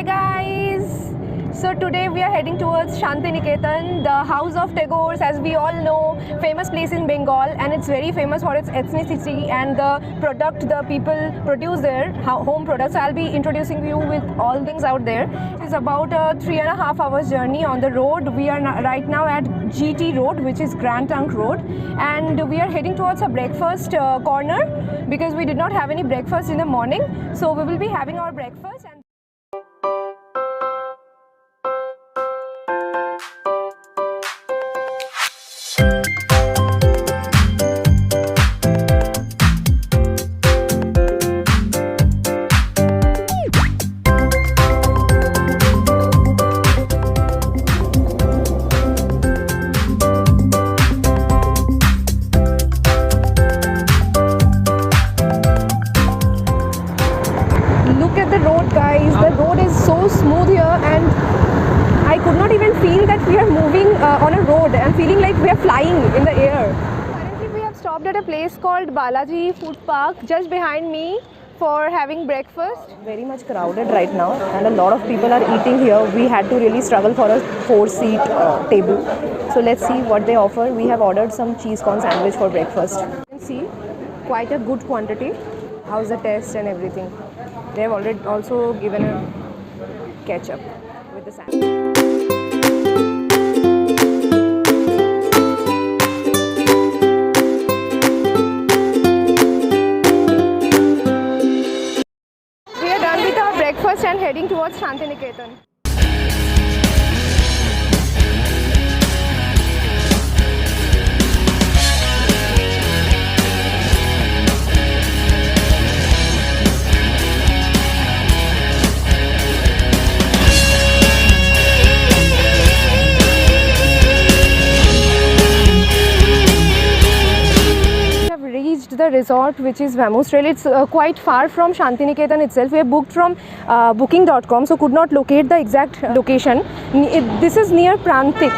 guys! So today we are heading towards Shantiniketan, the house of Tagore's, as we all know, famous place in Bengal, and it's very famous for its ethnicity and the product the people produce there, home products. So I'll be introducing you with all things out there. It's about a 3.5 hours journey on the road. We are right now at GT Road, which is Grand Trunk Road, and we are heading towards a breakfast corner because we did not have any breakfast in the morning. So we will be having our breakfast. And look at the road, guys. The road is so smooth here, and I could not even feel that we are moving on a road. I'm feeling like we are flying in the air. Currently we have stopped at a place called Balaji Food Park just behind me for having breakfast. Very much crowded right now, and a lot of people are eating here. We had to really struggle for a 4-seat table. So let's see what they offer. We have ordered some cheese corn sandwich for breakfast. You can see quite a good quantity. How's the taste and everything? They have already also given a ketchup with the sandwich. We are done with our breakfast and heading towards Shantiniketan. The resort, which is Vamoose Trail, it's quite far from Shantiniketan itself. We have booked from booking.com, so could not locate the exact location. This is near Prantik,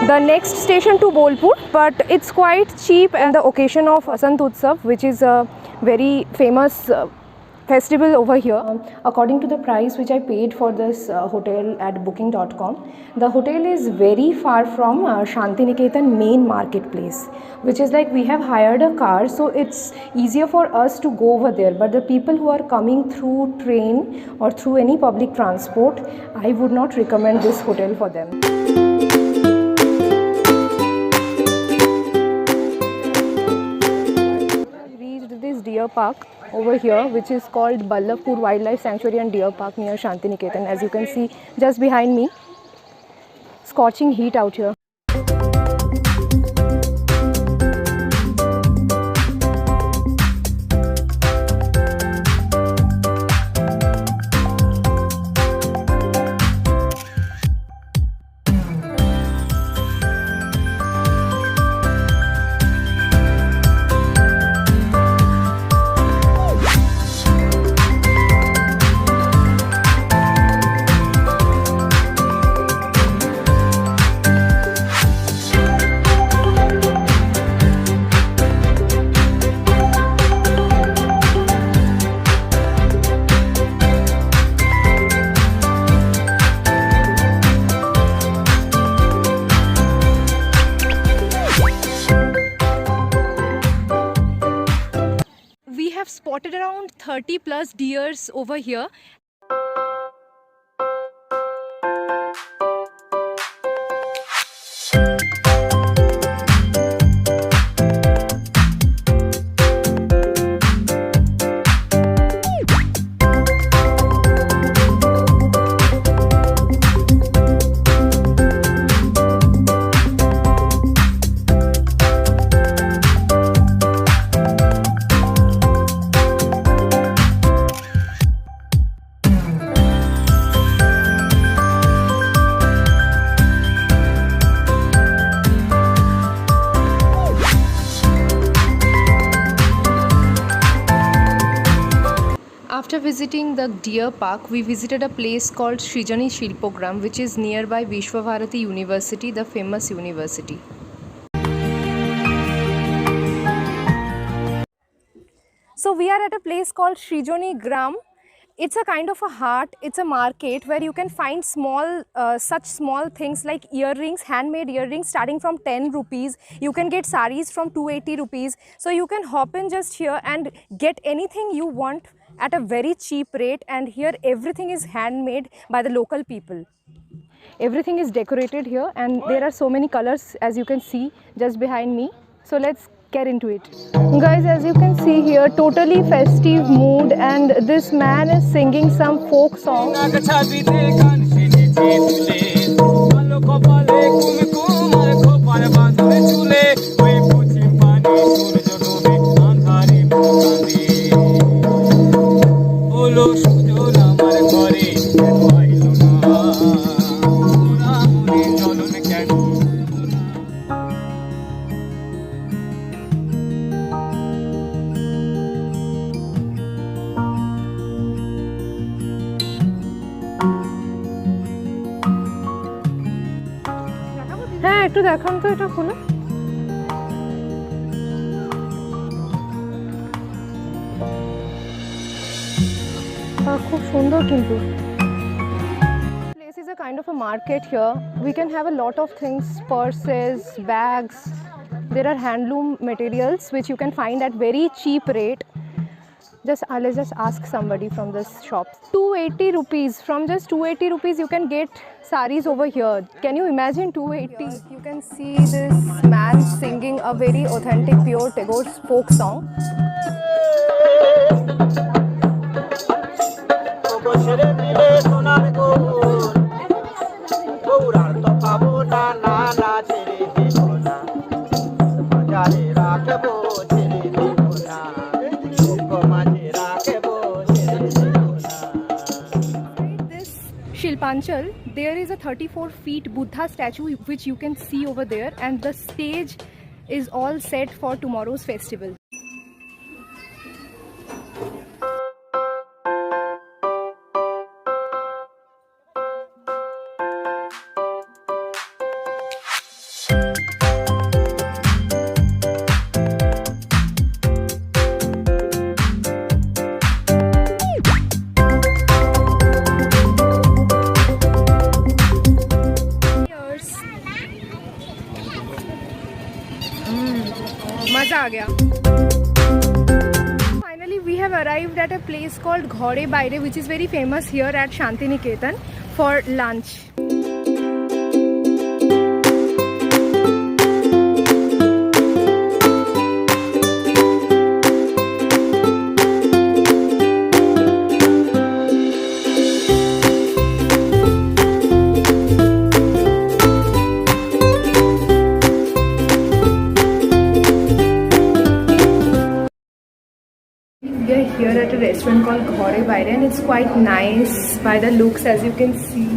the next station to Bolpur, but it's quite cheap, and the occasion of Vasant Utsav, which is a very famous festival over here. According to the price which I paid for this hotel at booking.com, the hotel is very far from Shantiniketan main marketplace, which is like we have hired a car, so it's easier for us to go over there. But the people who are coming through train or through any public transport, I would not recommend this hotel for them. Reached this deer park over here, which is called Ballabpur Wildlife Sanctuary and Deer Park near Shantiniketan. As you can see just behind me, scorching heat out here. Spotted around 30 plus deers over here. After visiting the deer park, we visited a place called Srijani Shilpogram, which is nearby Vishwabharati University, the famous university. So we are at a place called Srijani Gram, It's a kind of a heart. It's a market where you can find small, such small things like earrings, handmade earrings starting from 10 rupees. You can get saris from 280 rupees. So you can hop in just here and get anything you want at a very cheap rate. And here everything is handmade by the local people. Everything is decorated here, and there are so many colors as you can see just behind me. So let's get into it. Guys, as you can see here, totally festive mood, and this man is singing some folk song. হ্যাঁ একটু দেখান তো এটা খুলে। খুব সুন্দর কিন্তু। Place is a kind of a market here. We can have a lot of things, purses, bags. There are handloom materials which you can find at very cheap rate. Let's just ask somebody from this shop. 280 rupees. From just 280 rupees you can get saris over here. Can you imagine 280? You can see this man singing a very authentic pure Tagore folk song. Shilpanchal, there is a 34 feet Buddha statue which you can see over there, and the stage is all set for tomorrow's festival. मजा आ गया. Finally, we have arrived at a place called Ghore Baire, which is very famous here at Shantiniketan for lunch. We are here at a restaurant called Ghore Baire, and it's quite nice by the looks, as you can see.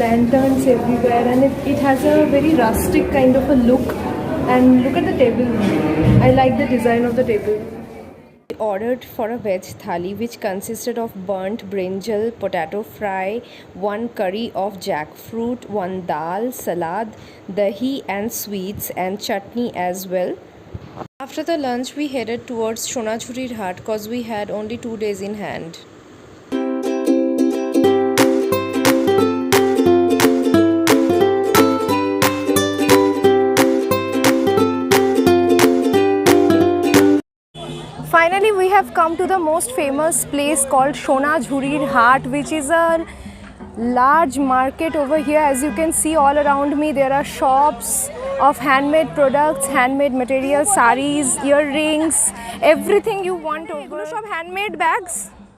Lanterns everywhere, and it has a very rustic kind of a look. And look at the table. I like the design of the table. We ordered for a veg thali which consisted of burnt brinjal, potato fry, 1 curry of jackfruit, 1 dal, salad, dahi and sweets, and chutney as well. After the lunch, we headed towards Sonajhurir Hat cause we had only 2 days in hand. Finally, we have come to the most famous place called Sonajhurir Hat, which is a large market over here. As you can see all around me, there are shops of handmade products, handmade materials, saris, earrings, everything you want. এগুলো সব handmade bags?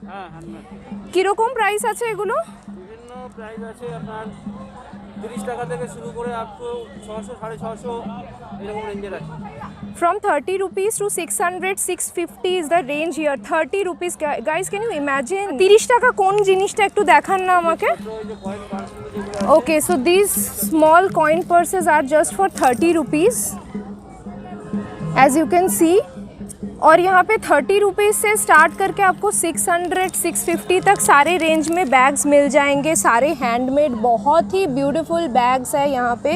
হ্যাঁ, handmade. কিরকম price আছে এগুলো? বিভিন্ন price আছে আপনার 30 টাকা থেকে শুরু করে আপনি 600 650 এরকম রেঞ্জের আছে. From 30 rupees to 600, 650 is the range here. 30 rupees, guys, can you imagine? 30 টাকা কোন জিনিসটা একটু দেখান না আমাকে. Okay, so these small coin purses are just for 30 rupees, as you can see. और यहाँ पे 30 रुपीज़ से स्टार्ट करके आपको 600, 650 तक सारे रेंज में बैग्स मिल जाएंगे. सारे हैंडमेड बहुत ही ब्यूटीफुल बैग्स है यहाँ पे.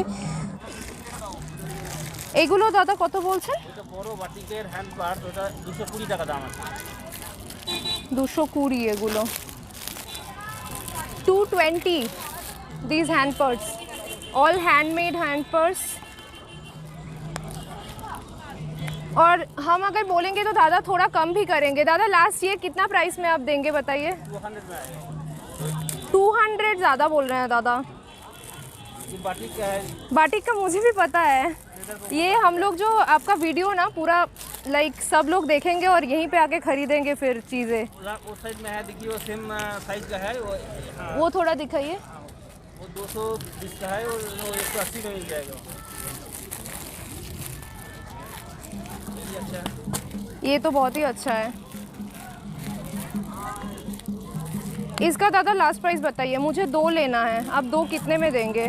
এগুলো দাদা কত বলছেন? এটা বড় বাটিকের হ্যান্ড পার্ট, ওটা 220 টাকা দাম আছে. 220 এগুলো. 220 these hand purse, all handmade hand purse. और हम अगर बोलेंगे तो दादा थोड़ा कम भी करेंगे। दादा लास्ट ये कितना प्राइस में आप देंगे बताइए? 200 ज़्यादा बोल रहे हैं दादा। बाटिक का है, बाटिक का मुझे भी पता है। ये हम लोग जो आपका वीडियो ना पूरा लाइक सब लोग देखेंगे और यहीं पे आके खरीदेंगे फिर चीज़ें। उस साइड में है, देखिए वो सेम साइज का है वो थोड़ा दिखाइए। वो 220 का है और वो 180 का मिल जाएगा। ये अच्छा है, ये तो बहुत ही अच्छा है। इसका दादा लास्ट प्राइस बताइए, मुझे 2 लेना है। आप 2 कितने में देंगे?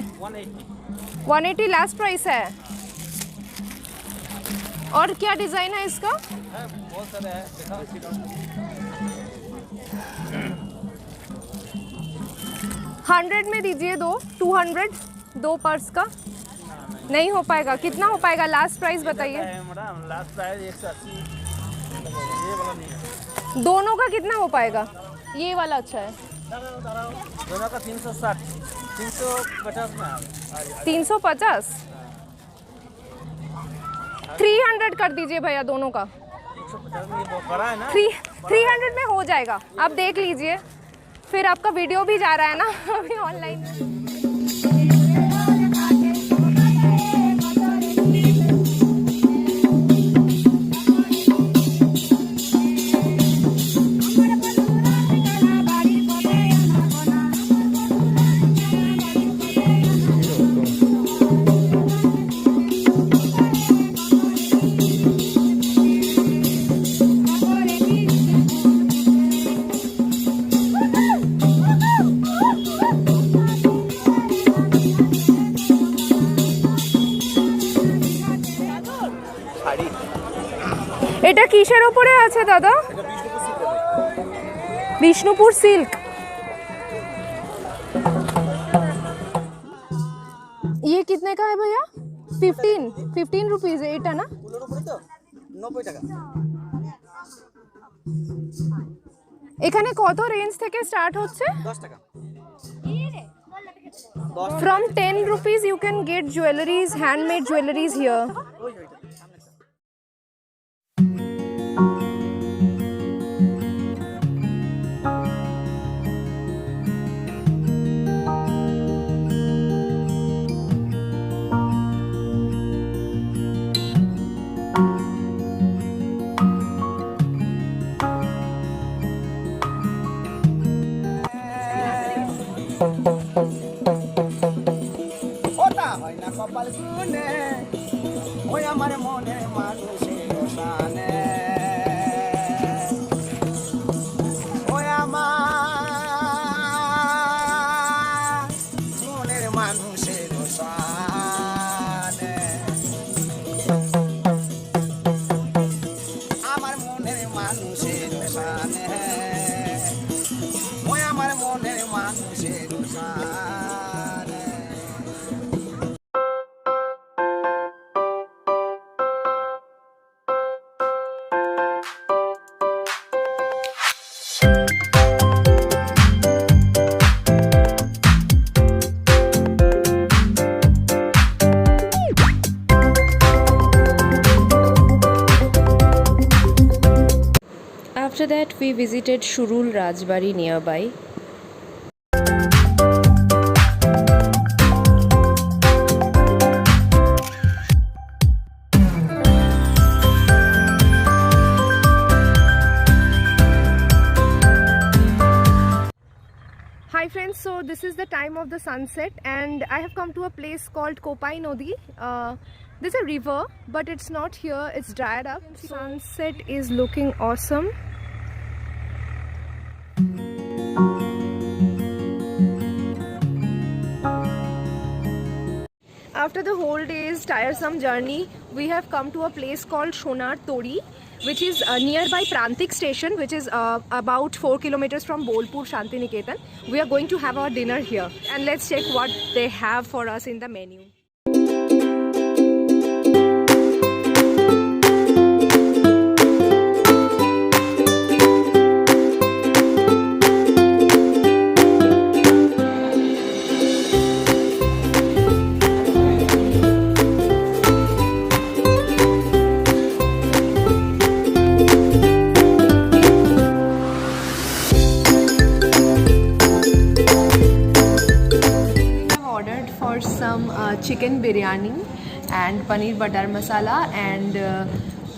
180 लास्ट प्राइस है। और क्या डिज़ाइन है इसका? बहुत सारा है, 100 में दीजिए 2, 200 2 पर्स का नहीं हो पाएगा। कितना हो पाएगा लास्ट प्राइस बताइए? Last price 180। ये वाला नहीं है। दोनों का कितना हो पाएगा? ये वाला अच्छा है। दोनों का 360, 350 में आ 350 300 कर दीजिए भैया दोनों का। 150 में ये बहुत बड़ा है ना। 300 में हो जाएगा, आप देख लीजिए। फिर आपका वीडियो भी जा रहा है ना अभी ऑनलाइन। এটা কিসের উপরে আছে দাদা? বিষ্ণুপুর সিল্ক। ये कितने का है भैया? 15 रुपीज है এটা না? তো 90 টাকা। এখানে কত রেঞ্জ থেকে স্টার্ট হচ্ছে? 10 টাকা। From 10 rupees you can get jewelries, handmade jewelries here. কপাল শুনে ওই আমার মনে মানুষের শানে ওই আমার মনের মানুষের শানে আমার মনের মানুষের শানে ওই আমার মনের মানুষের শানে। After that, we visited Shurul Rajbari nearby. Hi friends, so this is the time of the sunset and I have come to a place called Kopai Nodi. There's a river but it's not here, it's dried up. Sunset is looking awesome. After the whole day's tiresome journey, we have come to a place called Sonar Tori, which is nearby Prantik station, which is about 4 kilometers from Bolpur, Shantiniketan. We are going to have our dinner here and let's check what they have for us in the menu. chicken biryani and paneer butter masala and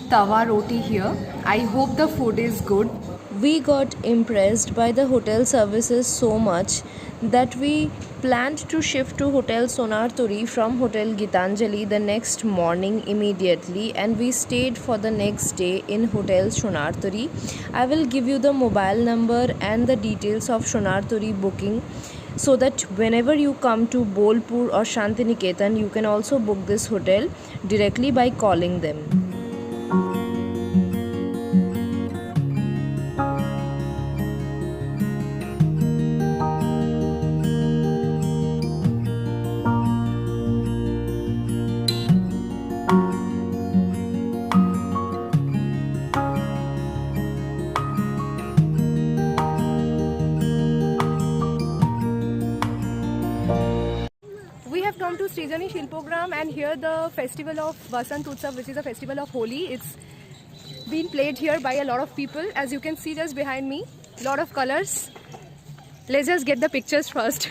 tawa roti here. I hope the food is good. We got impressed by the hotel services so much that we planned to shift to Hotel Sonarturi from Hotel Gitanjali the next morning immediately, and we stayed for the next day in Hotel Sonarturi. I will give you the mobile number and the details of Sonarturi booking so that whenever you come to Bolpur or Shantiniketan, you can also book this hotel directly by calling them. We have come to Srijani Shilpogram, and here the festival of Vasant Utsav, which is a festival of Holi. It's been played here by a lot of people. As you can see just behind me, lot of colors. Let's just get the pictures first.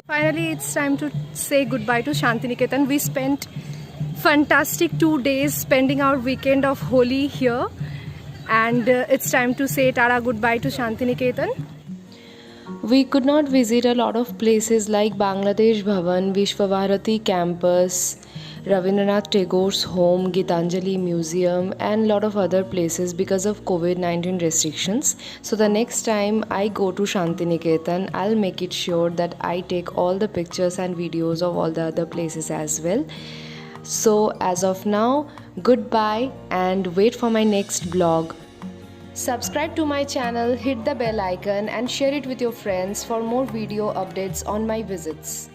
Finally, it's time to say goodbye to Shantiniketan. We spent fantastic 2 days spending our weekend of Holi here, and it's time to say tara goodbye to Shantiniketan. We could not visit a lot of places like Bangladesh Bhavan, Vishwabharati campus, Ravindranath Tagore's home, Gitanjali Museum, and lot of other places because of COVID-19 restrictions. So the next time I go to Shantiniketan, I'll make it sure that I take all the pictures and videos of all the other places as well. So as of now, goodbye and wait for my next vlog. Subscribe to my channel, hit the bell icon and share it with your friends for more video updates on my visits.